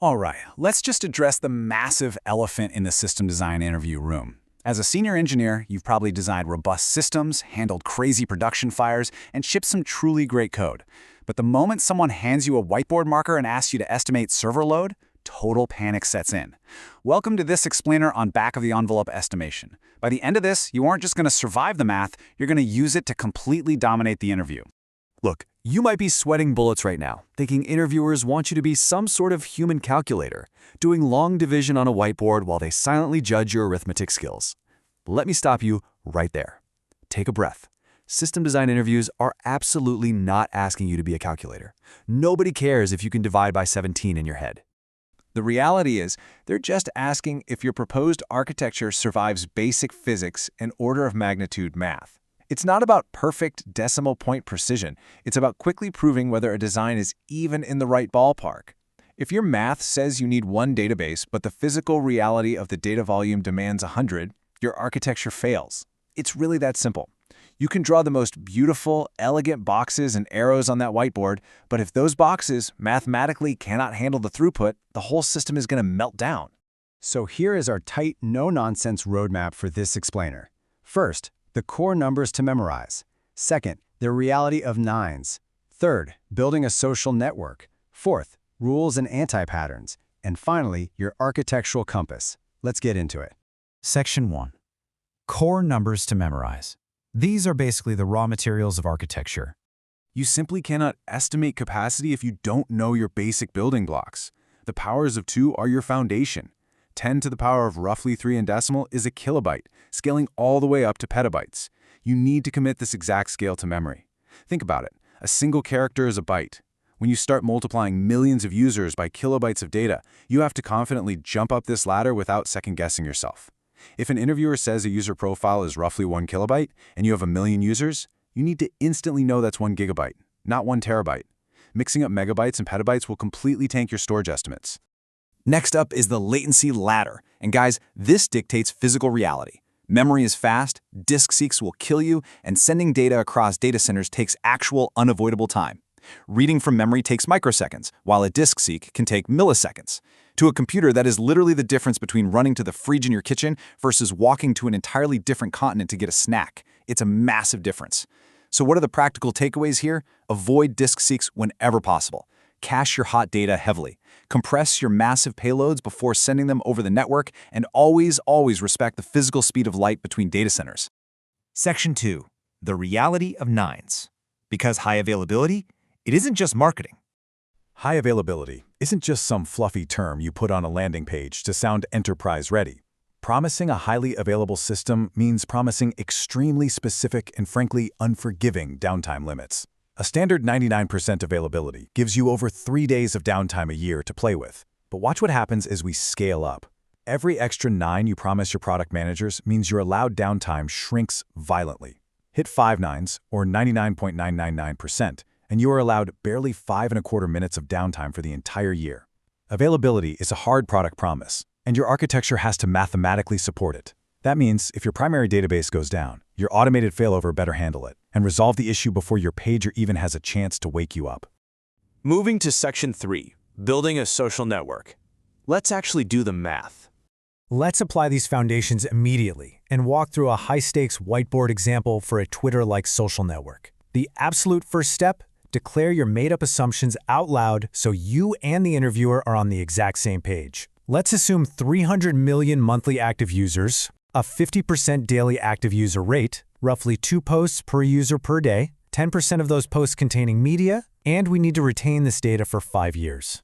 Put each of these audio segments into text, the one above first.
All right, let's just address the massive elephant in the system design interview room. As a senior engineer, you've probably designed robust systems, handled crazy production fires, and shipped some truly great code. But the moment someone hands you a whiteboard marker and asks you to estimate server load, total panic sets in. Welcome to this explainer on back-of-the-envelope estimation. By the end of this, you aren't just going to survive the math, you're going to use it to completely dominate the interview. Look, you might be sweating bullets right now, thinking interviewers want you to be some sort of human calculator, doing long division on a whiteboard while they silently judge your arithmetic skills. Let me stop you right there. Take a breath. System design interviews are absolutely not asking you to be a calculator. Nobody cares if you can divide by 17 in your head. The reality is, they're just asking if your proposed architecture survives basic physics and order of magnitude math. It's not about perfect decimal point precision. It's about quickly proving whether a design is even in the right ballpark. If your math says you need one database, but the physical reality of the data volume demands 100, your architecture fails. It's really that simple. You can draw the most beautiful, elegant boxes and arrows on that whiteboard, but if those boxes mathematically cannot handle the throughput, the whole system is going to melt down. So here is our tight, no-nonsense roadmap for this explainer. First, the core numbers to memorize. Second, the reality of nines. Third, building a social network. Fourth, rules and anti-patterns. And finally, your architectural compass. Let's get into it. Section 1. Core numbers to memorize. These are basically the raw materials of architecture. You simply cannot estimate capacity if you don't know your basic building blocks. The powers of 2 are your foundation. 10 to the power of roughly 3 in decimal is a kilobyte, scaling all the way up to petabytes. You need to commit this exact scale to memory. Think about it. A single character is a byte. When you start multiplying millions of users by kilobytes of data, you have to confidently jump up this ladder without second-guessing yourself. If an interviewer says a user profile is roughly 1 kilobyte and you have a million users, you need to instantly know that's 1 gigabyte, not 1 terabyte. Mixing up megabytes and petabytes will completely tank your storage estimates. Next up is the latency ladder. And guys, this dictates physical reality. Memory is fast, disk seeks will kill you, and sending data across data centers takes actual unavoidable time. Reading from memory takes microseconds, while a disk seek can take milliseconds. To a computer, that is literally the difference between running to the fridge in your kitchen versus walking to an entirely different continent to get a snack. It's a massive difference. So what are the practical takeaways here? Avoid disk seeks whenever possible. Cache your hot data heavily. Compress your massive payloads before sending them over the network, and always respect the physical speed of light between data centers. Section 2. The reality of nines. Because high availability, it isn't just marketing. High availability isn't just some fluffy term you put on a landing page to sound enterprise-ready. Promising a highly available system means promising extremely specific and frankly unforgiving downtime limits. A standard 99% availability gives you over 3 days of downtime a year to play with. But watch what happens as we scale up. Every extra 9 you promise your product managers means your allowed downtime shrinks violently. Hit 5 nines, or 99.999%, and you are allowed barely 5.25 minutes of downtime for the entire year. Availability is a hard product promise, and your architecture has to mathematically support it. That means if your primary database goes down, your automated failover better handle it and resolve the issue before your pager even has a chance to wake you up. Moving to Section 3, building a social network. Let's actually do the math. Let's apply these foundations immediately and walk through a high-stakes whiteboard example for a Twitter-like social network. The absolute first step: declare your made-up assumptions out loud so you and the interviewer are on the exact same page. Let's assume 300 million monthly active users, a 50% daily active user rate, roughly 2 posts per user per day, 10% of those posts containing media, and we need to retain this data for 5 years.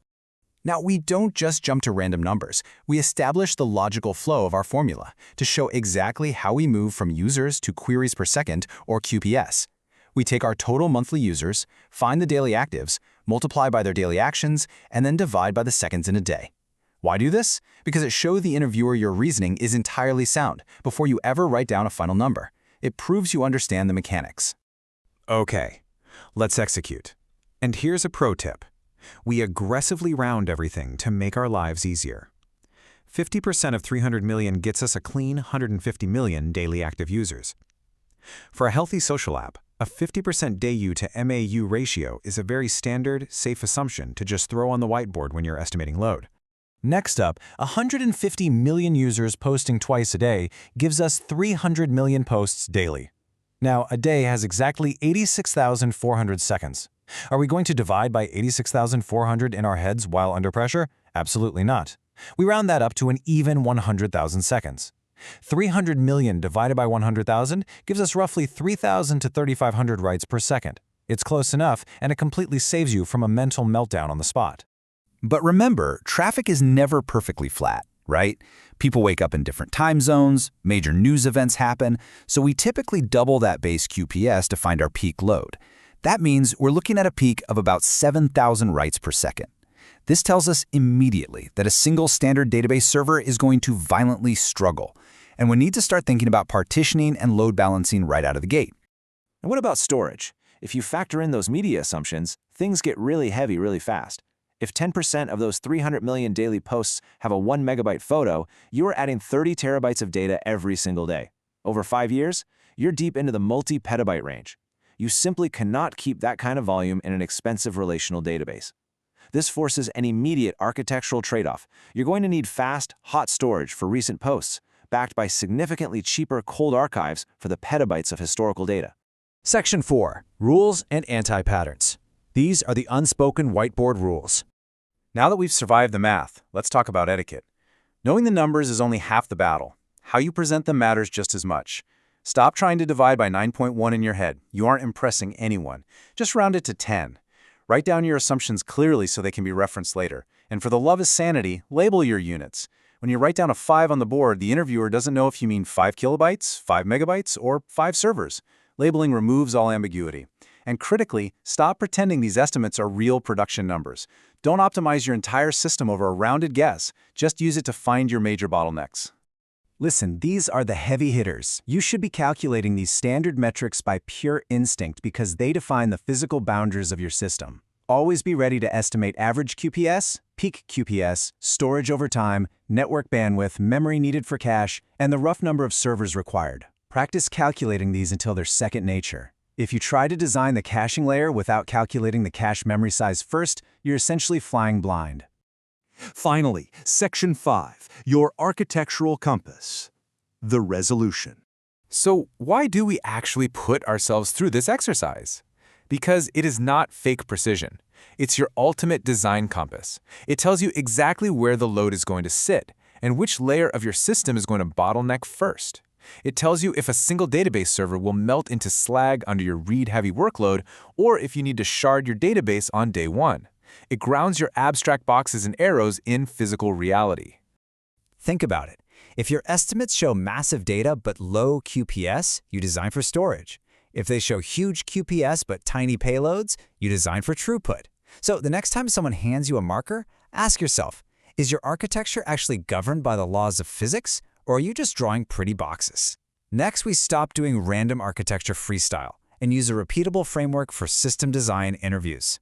Now, we don't just jump to random numbers. We establish the logical flow of our formula to show exactly how we move from users to queries per second, or QPS. We take our total monthly users, find the daily actives, multiply by their daily actions, and then divide by the seconds in a day. Why do this? Because it shows the interviewer your reasoning is entirely sound before you ever write down a final number. It proves you understand the mechanics. Okay, let's execute. And here's a pro tip. We aggressively round everything to make our lives easier. 50% of 300 million gets us a clean 150 million daily active users. For a healthy social app, a 50% DAU to MAU ratio is a very standard, safe assumption to just throw on the whiteboard when you're estimating load. Next up, 150 million users posting twice a day gives us 300 million posts daily. Now, a day has exactly 86,400 seconds. Are we going to divide by 86,400 in our heads while under pressure? Absolutely not. We round that up to an even 100,000 seconds. 300 million divided by 100,000 gives us roughly 3,000 to 3,500 writes per second. It's close enough, and it completely saves you from a mental meltdown on the spot. But remember, traffic is never perfectly flat, right? People wake up in different time zones, major news events happen, so we typically double that base QPS to find our peak load. That means we're looking at a peak of about 7,000 writes per second. This tells us immediately that a single standard database server is going to violently struggle, and we need to start thinking about partitioning and load balancing right out of the gate. And what about storage? If you factor in those media assumptions, things get really heavy really fast. If 10% of those 300 million daily posts have a 1 megabyte photo, you are adding 30 terabytes of data every single day. Over 5 years, you're deep into the multi-petabyte range. You simply cannot keep that kind of volume in an expensive relational database. This forces an immediate architectural trade-off. You're going to need fast, hot storage for recent posts, backed by significantly cheaper cold archives for the petabytes of historical data. Section 4. Rules and Anti-Patterns. These are the unspoken whiteboard rules. Now that we've survived the math, let's talk about etiquette. Knowing the numbers is only half the battle. How you present them matters just as much. Stop trying to divide by 9.1 in your head. You aren't impressing anyone. Just round it to 10. Write down your assumptions clearly so they can be referenced later. And for the love of sanity, label your units. When you write down a 5 on the board, the interviewer doesn't know if you mean 5 kilobytes, 5 megabytes, or 5 servers. Labeling removes all ambiguity. And critically, stop pretending these estimates are real production numbers. Don't optimize your entire system over a rounded guess. Just use it to find your major bottlenecks. Listen, these are the heavy hitters. You should be calculating these standard metrics by pure instinct because they define the physical boundaries of your system. Always be ready to estimate average QPS, peak QPS, storage over time, network bandwidth, memory needed for cache, and the rough number of servers required. Practice calculating these until they're second nature. If you try to design the caching layer without calculating the cache memory size first, you're essentially flying blind. Finally, Section 5, your architectural compass, the resolution. So why do we actually put ourselves through this exercise? Because it is not fake precision. It's your ultimate design compass. It tells you exactly where the load is going to sit and which layer of your system is going to bottleneck first. It tells you if a single database server will melt into slag under your read-heavy workload or if you need to shard your database on day one. It grounds your abstract boxes and arrows in physical reality. Think about it. If your estimates show massive data but low QPS, you design for storage. If they show huge QPS but tiny payloads, you design for throughput. So the next time someone hands you a marker, ask yourself, is your architecture actually governed by the laws of physics, or are you just drawing pretty boxes? Next, we stop doing random architecture freestyle and use a repeatable framework for system design interviews.